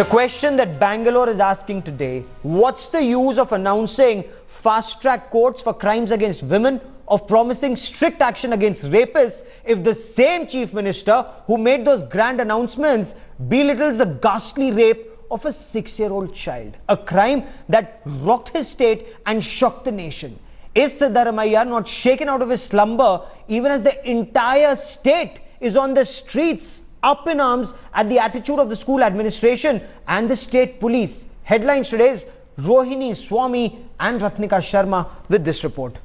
The question that Bangalore is asking today, what's the use of announcing fast-track courts for crimes against women, of promising strict action against rapists, if the same chief minister who made those grand announcements belittles the ghastly rape of a 6-year-old child, a crime that rocked his state and shocked the nation? Is Siddaramaiah not shaken out of his slumber even as the entire state is on the streets up in arms at the attitude of the school administration and the state police? Headlines today's Rohini Swami and Ratnika Sharma with this report.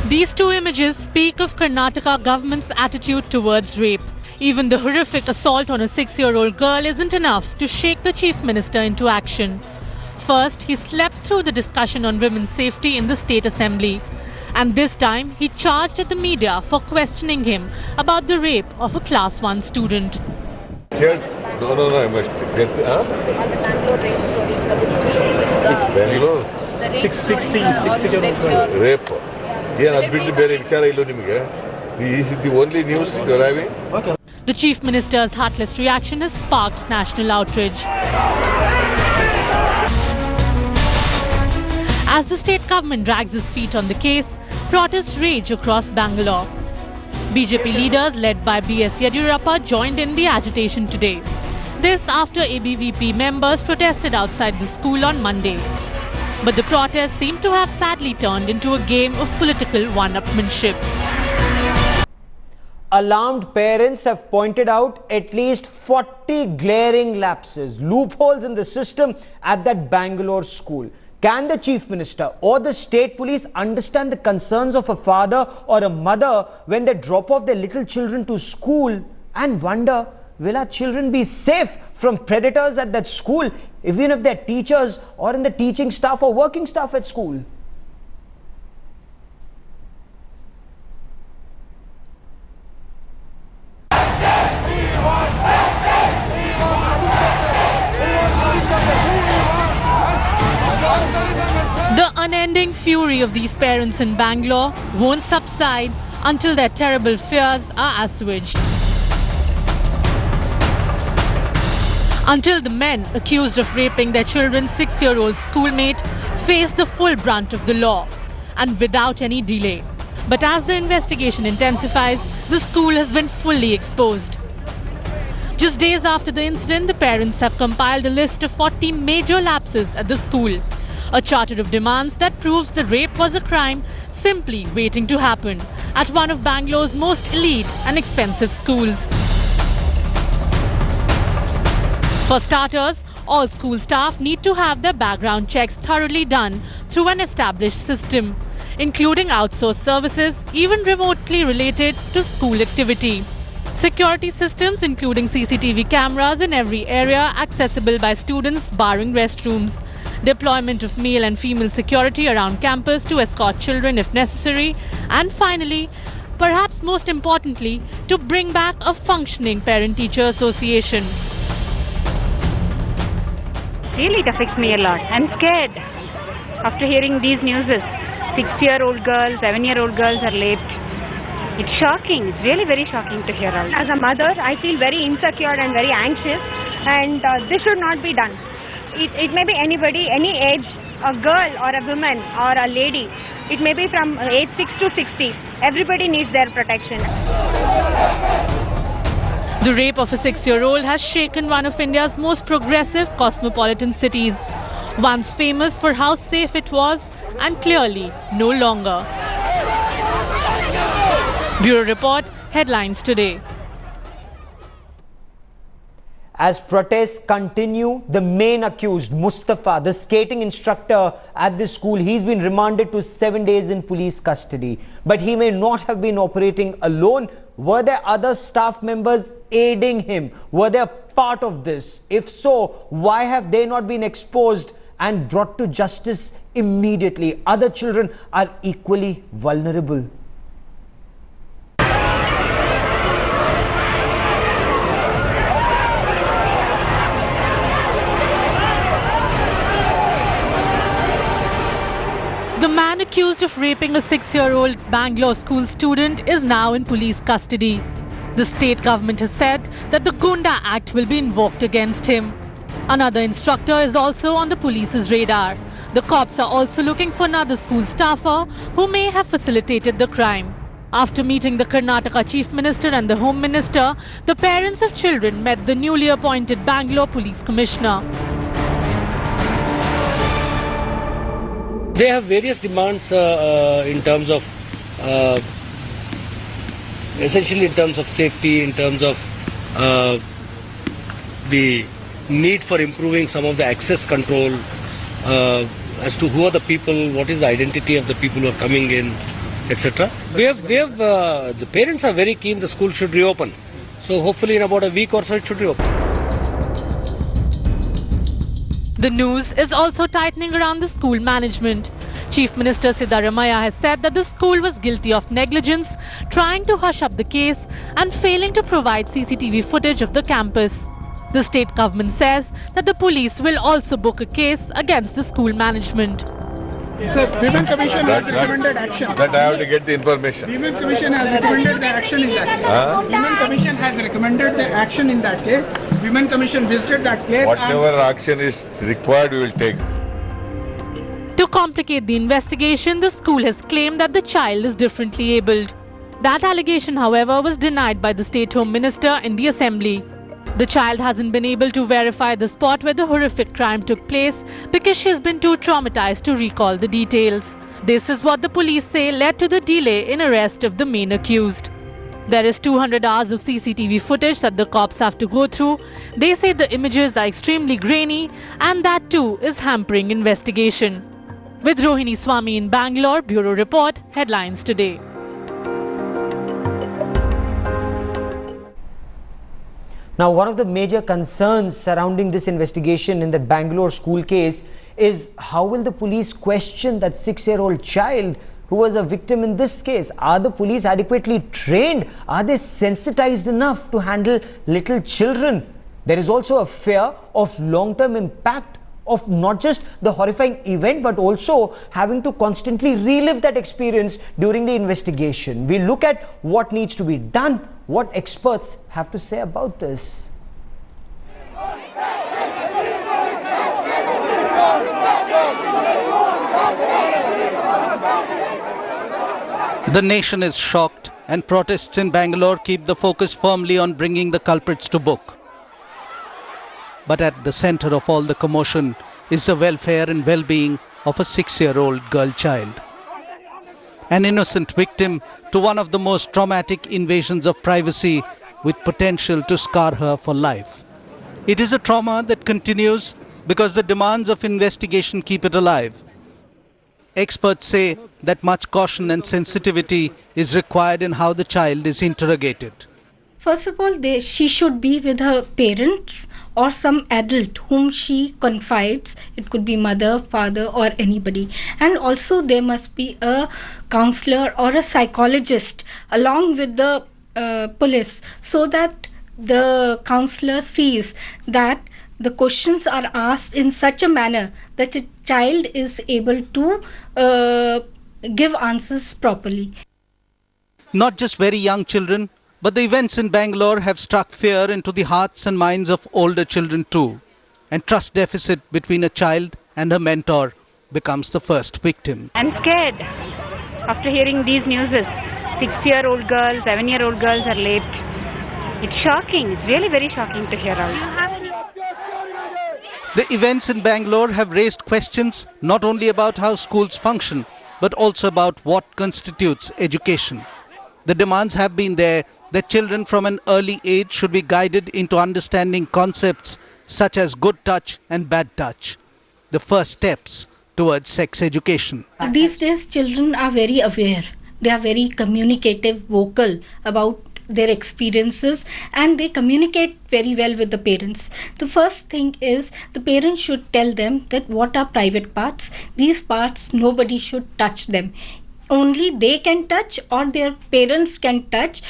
These two images speak of Karnataka government's attitude towards rape. Even the horrific assault on a 6-year-old girl isn't enough to shake the chief minister into action. First, he slept through the discussion on women's safety in the state assembly. And this time, he charged at the media for questioning him about the rape of a class 1 student. Yes. No, I must get... On the Bangalore rape story, Bangalore? 16 Rape. Yeah, I've been to Berry. Is it the only news you're having? Okay. The chief minister's heartless reaction has sparked national outrage. As the state government drags its feet on the case, protests rage across Bangalore. BJP leaders led by B.S. Yediyurappa joined in the agitation today. This after ABVP members protested outside the school on Monday. But the protests seem to have sadly turned into a game of political one-upmanship. Alarmed parents have pointed out at least 40 glaring lapses, loopholes in the system at that Bangalore school. Can the chief minister or the state police understand the concerns of a father or a mother when they drop off their little children to school and wonder, will our children be safe from predators at that school, even if they're teachers or in the teaching staff or working staff at school? The unending fury of these parents in Bangalore won't subside until their terrible fears are assuaged. Until the men accused of raping their children's 6-year-old schoolmate face the full brunt of the law, and without any delay. But as the investigation intensifies, the school has been fully exposed. Just days after the incident, the parents have compiled a list of 40 major lapses at the school. A charter of demands that proves the rape was a crime simply waiting to happen at one of Bangalore's most elite and expensive schools. For starters, all school staff need to have their background checks thoroughly done through an established system, including outsourced services even remotely related to school activity. Security systems including CCTV cameras in every area accessible by students barring restrooms. Deployment of male and female security around campus to escort children if necessary. And finally, perhaps most importantly, to bring back a functioning parent-teacher association. Really, it affects me a lot. I'm scared after hearing these news. 6-year-old girls, 7-year-old girls are raped. It's shocking. It's really very shocking to hear all. As a mother, I feel very insecure and very anxious, and this should not be done. It may be anybody, any age, a girl or a woman or a lady. It may be from age 6 to 60. Everybody needs their protection. The rape of a 6-year-old has shaken one of India's most progressive cosmopolitan cities, once famous for how safe it was and clearly no longer. Bureau Report, Headlines Today. As protests continue, the main accused, Mustafa, the skating instructor at this school, he's been remanded to 7 days in police custody. But he may not have been operating alone. Were there other staff members aiding him? Were they a part of this? If so, why have they not been exposed and brought to justice immediately? Other children are equally vulnerable. The man accused of raping a 6-year-old Bangalore school student is now in police custody. The state government has said that the Gunda Act will be invoked against him. Another instructor is also on the police's radar. The cops are also looking for another school staffer who may have facilitated the crime. After meeting the Karnataka Chief Minister and the Home Minister, the parents of children met the newly appointed Bangalore Police Commissioner. They have various demands in terms of, essentially in terms of safety, in terms of the need for improving some of the access control, as to who are the people, what is the identity of the people who are coming in, etc. The parents are very keen the school should reopen. So hopefully in about a week or so it should reopen. The news is also tightening around the school management. Chief Minister Siddaramaiah has said that the school was guilty of negligence, trying to hush up the case and failing to provide CCTV footage of the campus. The state government says that the police will also book a case against the school management. Sir, Women Commission has recommended action. That I have to get the information. Women Commission has recommended the action in that case. Women Commission has recommended the action in that case. Women Commission visited that place. Whatever action is required, we will take. To complicate the investigation, the school has claimed that the child is differently abled. That allegation, however, was denied by the State Home Minister in the Assembly. The child hasn't been able to verify the spot where the horrific crime took place because she has been too traumatized to recall the details. This is what the police say led to the delay in arrest of the main accused. There is 200 hours of CCTV footage that the cops have to go through. They say the images are extremely grainy and that too is hampering investigation. With Rohini Swami in Bangalore, Bureau Report, Headlines Today. Now, one of the major concerns surrounding this investigation in the Bangalore school case is how will the police question that 6-year-old child who was a victim in this case? Are the police adequately trained? Are they sensitized enough to handle little children? There is also a fear of long-term impact of not just the horrifying event but also having to constantly relive that experience during the investigation. We look at what needs to be done, what experts have to say about this. The nation is shocked and protests in Bangalore keep the focus firmly on bringing the culprits to book. But at the center of all the commotion is the welfare and well-being of a 6-year-old girl child. An innocent victim to one of the most traumatic invasions of privacy with potential to scar her for life. It is a trauma that continues because the demands of investigation keep it alive. Experts say that much caution and sensitivity is required in how the child is interrogated. First of all, she should be with her parents or some adult whom she confides. It could be mother, father or anybody. And also there must be a counselor or a psychologist along with the police so that the counselor sees that the questions are asked in such a manner that a child is able to give answers properly. Not just very young children, but the events in Bangalore have struck fear into the hearts and minds of older children too. And trust deficit between a child and her mentor becomes the first victim. I'm scared after hearing these news. 6-year-old girls, 7-year-old girls are raped. It's shocking. It's really very shocking to hear out. The events in Bangalore have raised questions not only about how schools function, but also about what constitutes education. The demands have been there that children from an early age should be guided into understanding concepts such as good touch and bad touch, the first steps towards sex education. These days children are very aware. They are very communicative, vocal about their experiences and they communicate very well with the parents. The first thing is the parents should tell them that what are private parts. These parts nobody should touch them. Only they can touch or their parents can touch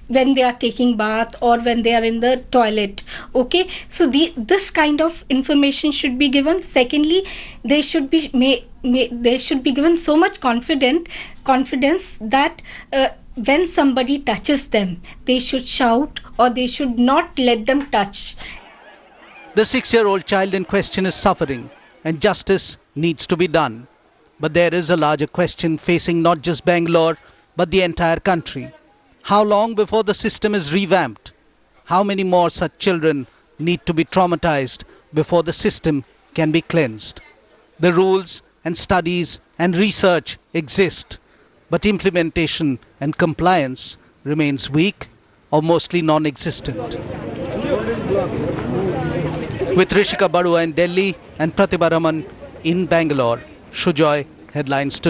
when they are taking bath or when they are in the toilet. Okay, so this kind of information should be given. Secondly, they should be given so much confidence that when somebody touches them, they should shout or they should not let them touch. The 6-year-old child in question is suffering and justice needs to be done. But there is a larger question facing not just Bangalore but the entire country. How long before the system is revamped? How many more such children need to be traumatized before the system can be cleansed? The rules and studies and research exist, but implementation and compliance remains weak or mostly non-existent. With Rishika Badua in Delhi and Pratibha Raman in Bangalore, Shujoy Headlines Today.